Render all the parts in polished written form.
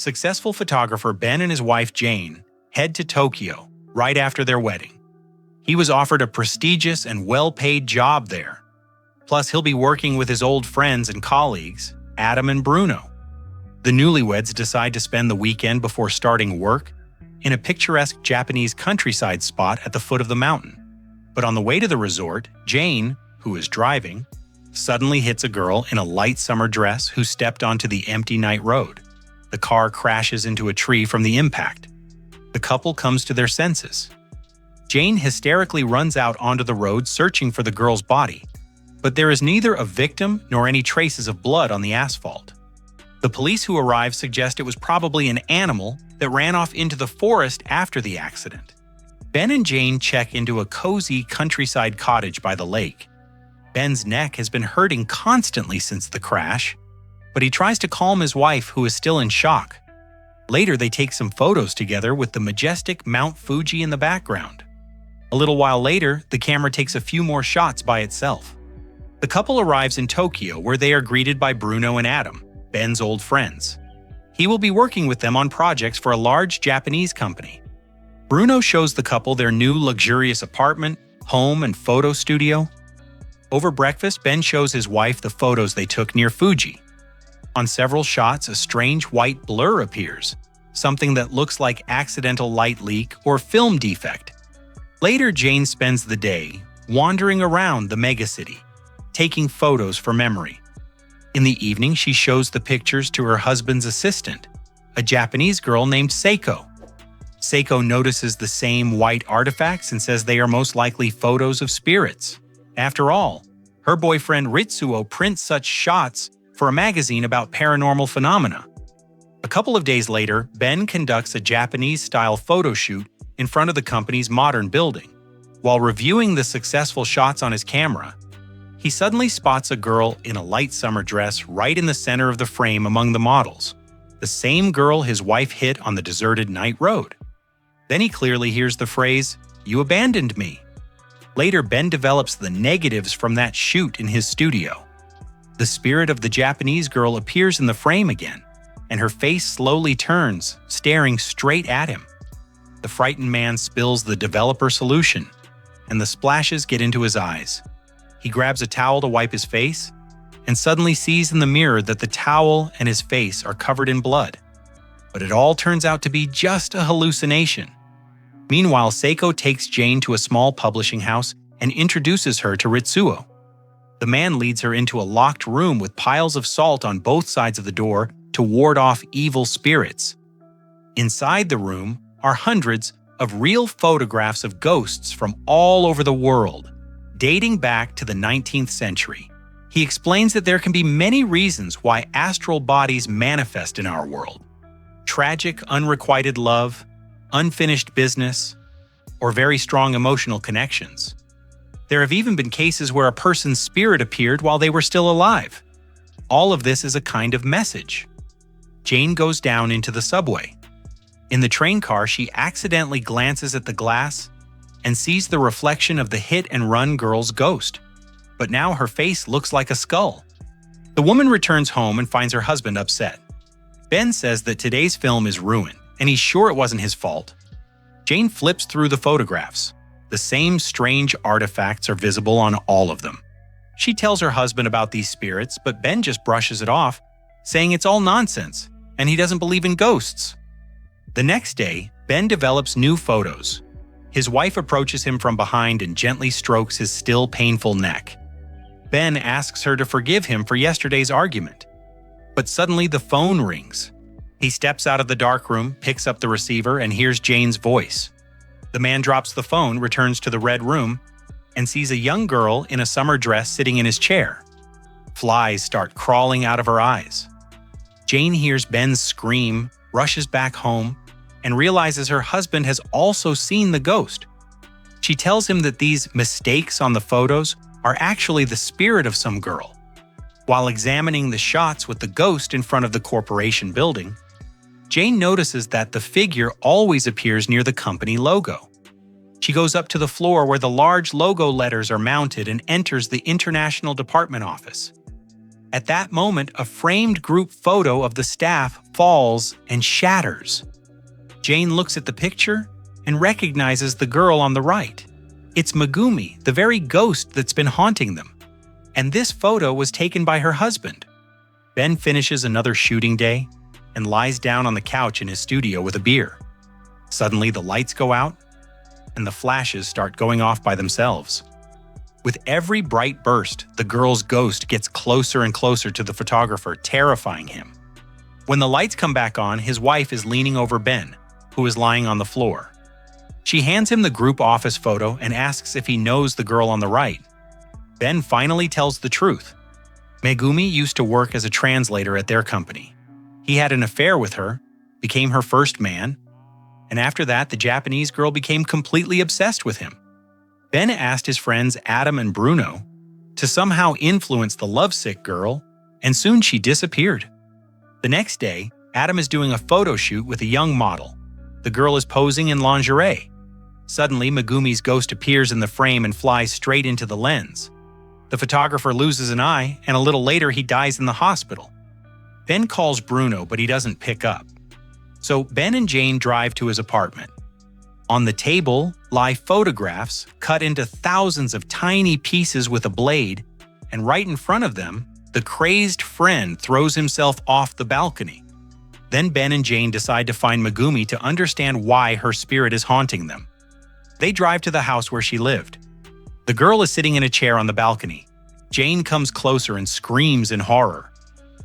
Successful photographer Ben and his wife Jane head to Tokyo right after their wedding. He was offered a prestigious and well-paid job there. Plus, he'll be working with his old friends and colleagues, Adam and Bruno. The newlyweds decide to spend the weekend before starting work in a picturesque Japanese countryside spot at the foot of the mountain. But on the way to the resort, Jane, who is driving, suddenly hits a girl in a light summer dress who stepped onto the empty night road. The car crashes into a tree from the impact. The couple comes to their senses. Jane hysterically runs out onto the road searching for the girl's body, but there is neither a victim nor any traces of blood on the asphalt. The police who arrive suggest it was probably an animal that ran off into the forest after the accident. Ben and Jane check into a cozy countryside cottage by the lake. Ben's neck has been hurting constantly since the crash, but he tries to calm his wife, who is still in shock. Later, they take some photos together with the majestic Mount Fuji in the background. A little while later, the camera takes a few more shots by itself. The couple arrives in Tokyo, where they are greeted by Bruno and Adam, Ben's old friends. He will be working with them on projects for a large Japanese company. Bruno shows the couple their new luxurious apartment, home, and photo studio. Over breakfast, Ben shows his wife the photos they took near Fuji. On several shots, a strange white blur appears, something that looks like accidental light leak or film defect. Later, Jane spends the day wandering around the megacity, taking photos for memory. In the evening, she shows the pictures to her husband's assistant, a Japanese girl named Seiko. Seiko notices the same white artifacts and says they are most likely photos of spirits. After all, her boyfriend Ritsuo prints such shots for a magazine about paranormal phenomena. A couple of days later, Ben conducts a Japanese-style photo shoot in front of the company's modern building. While reviewing the successful shots on his camera, he suddenly spots a girl in a light summer dress right in the center of the frame among the models, the same girl his wife hit on the deserted night road. Then he clearly hears the phrase, "You abandoned me." Later, Ben develops the negatives from that shoot in his studio. The spirit of the Japanese girl appears in the frame again, and her face slowly turns, staring straight at him. The frightened man spills the developer solution, and the splashes get into his eyes. He grabs a towel to wipe his face, and suddenly sees in the mirror that the towel and his face are covered in blood. But it all turns out to be just a hallucination. Meanwhile, Seiko takes Jane to a small publishing house and introduces her to Ritsuo. The man leads her into a locked room with piles of salt on both sides of the door to ward off evil spirits. Inside the room are hundreds of real photographs of ghosts from all over the world, dating back to the 19th century. He explains that there can be many reasons why astral bodies manifest in our world. Tragic, unrequited love, unfinished business, or very strong emotional connections. There have even been cases where a person's spirit appeared while they were still alive. All of this is a kind of message. Jane goes down into the subway. In the train car, she accidentally glances at the glass and sees the reflection of the hit-and-run girl's ghost. But now her face looks like a skull. The woman returns home and finds her husband upset. Ben says that today's film is ruined, and he's sure it wasn't his fault. Jane flips through the photographs. The same strange artifacts are visible on all of them. She tells her husband about these spirits, but Ben just brushes it off, saying it's all nonsense, and he doesn't believe in ghosts. The next day, Ben develops new photos. His wife approaches him from behind and gently strokes his still painful neck. Ben asks her to forgive him for yesterday's argument. But suddenly the phone rings. He steps out of the dark room, picks up the receiver, and hears Jane's voice. The man drops the phone, returns to the red room, and sees a young girl in a summer dress sitting in his chair. Flies start crawling out of her eyes. Jane hears Ben scream, rushes back home, and realizes her husband has also seen the ghost. She tells him that these mistakes on the photos are actually the spirit of some girl. While examining the shots with the ghost in front of the corporation building, Jane notices that the figure always appears near the company logo. She goes up to the floor where the large logo letters are mounted and enters the International Department office. At that moment, a framed group photo of the staff falls and shatters. Jane looks at the picture and recognizes the girl on the right. It's Megumi, the very ghost that's been haunting them. And this photo was taken by her husband. Ben finishes another shooting day and lies down on the couch in his studio with a beer. Suddenly, the lights go out and the flashes start going off by themselves. With every bright burst, the girl's ghost gets closer and closer to the photographer, terrifying him. When the lights come back on, his wife is leaning over Ben, who is lying on the floor. She hands him the group office photo and asks if he knows the girl on the right. Ben finally tells the truth. Megumi used to work as a translator at their company. He had an affair with her, became her first man, and after that, the Japanese girl became completely obsessed with him. Ben asked his friends Adam and Bruno to somehow influence the lovesick girl, and soon she disappeared. The next day, Adam is doing a photo shoot with a young model. The girl is posing in lingerie. Suddenly, Megumi's ghost appears in the frame and flies straight into the lens. The photographer loses an eye, and a little later he dies in the hospital. Ben calls Bruno, but he doesn't pick up. So Ben and Jane drive to his apartment. On the table lie photographs cut into thousands of tiny pieces with a blade, and right in front of them, the crazed friend throws himself off the balcony. Then Ben and Jane decide to find Megumi to understand why her spirit is haunting them. They drive to the house where she lived. The girl is sitting in a chair on the balcony. Jane comes closer and screams in horror.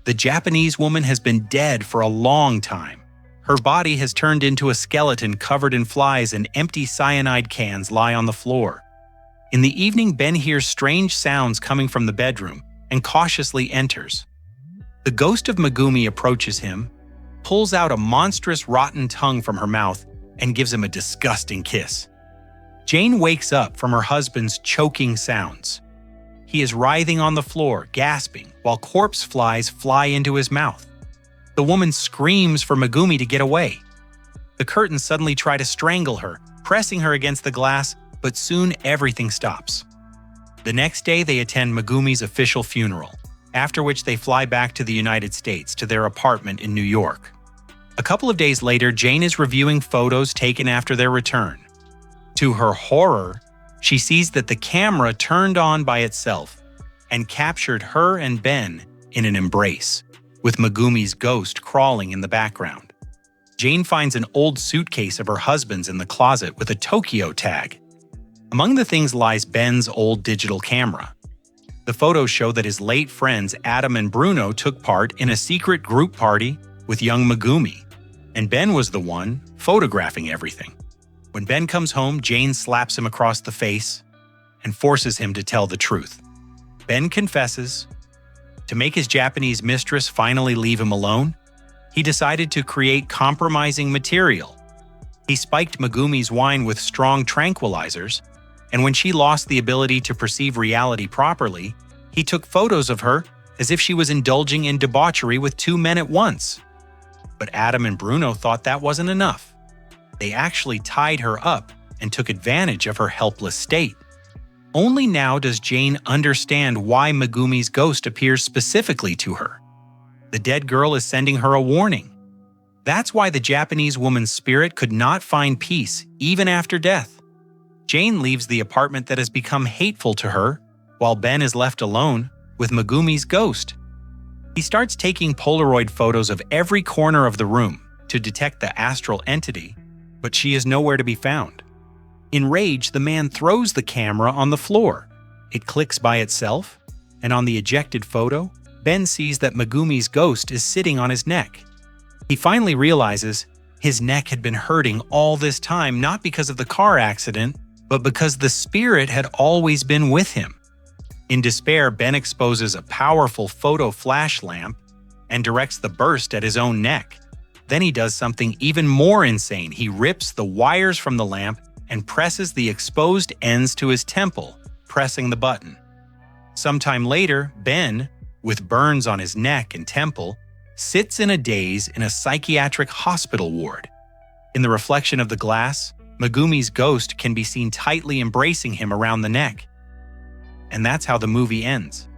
The Japanese woman has been dead for a long time. Her body has turned into a skeleton covered in flies, and empty cyanide cans lie on the floor. In the evening, Ben hears strange sounds coming from the bedroom and cautiously enters. The ghost of Megumi approaches him, pulls out a monstrous rotten tongue from her mouth, and gives him a disgusting kiss. Jane wakes up from her husband's choking sounds. He is writhing on the floor, gasping, while corpse flies fly into his mouth. The woman screams for Megumi to get away. The curtains suddenly try to strangle her, pressing her against the glass, but soon everything stops. The next day, they attend Megumi's official funeral, after which they fly back to the United States to their apartment in New York. A couple of days later, Jane is reviewing photos taken after their return. To her horror, she sees that the camera turned on by itself and captured her and Ben in an embrace, with Megumi's ghost crawling in the background. Jane finds an old suitcase of her husband's in the closet with a Tokyo tag. Among the things lies Ben's old digital camera. The photos show that his late friends Adam and Bruno took part in a secret group party with young Megumi, and Ben was the one photographing everything. When Ben comes home, Jane slaps him across the face and forces him to tell the truth. Ben confesses. To make his Japanese mistress finally leave him alone, he decided to create compromising material. He spiked Megumi's wine with strong tranquilizers, and when she lost the ability to perceive reality properly, he took photos of her as if she was indulging in debauchery with two men at once. But Adam and Bruno thought that wasn't enough. They actually tied her up and took advantage of her helpless state. Only now does Jane understand why Megumi's ghost appears specifically to her. The dead girl is sending her a warning. That's why the Japanese woman's spirit could not find peace even after death. Jane leaves the apartment that has become hateful to her, while Ben is left alone with Megumi's ghost. He starts taking Polaroid photos of every corner of the room to detect the astral entity, but she is nowhere to be found. Enraged, the man throws the camera on the floor. It clicks by itself, and on the ejected photo, Ben sees that Megumi's ghost is sitting on his neck. He finally realizes his neck had been hurting all this time, not because of the car accident, but because the spirit had always been with him. In despair, Ben exposes a powerful photo flash lamp and directs the burst at his own neck. Then he does something even more insane. He rips the wires from the lamp and presses the exposed ends to his temple, pressing the button. Sometime later, Ben, with burns on his neck and temple, sits in a daze in a psychiatric hospital ward. In the reflection of the glass, Megumi's ghost can be seen tightly embracing him around the neck. And that's how the movie ends.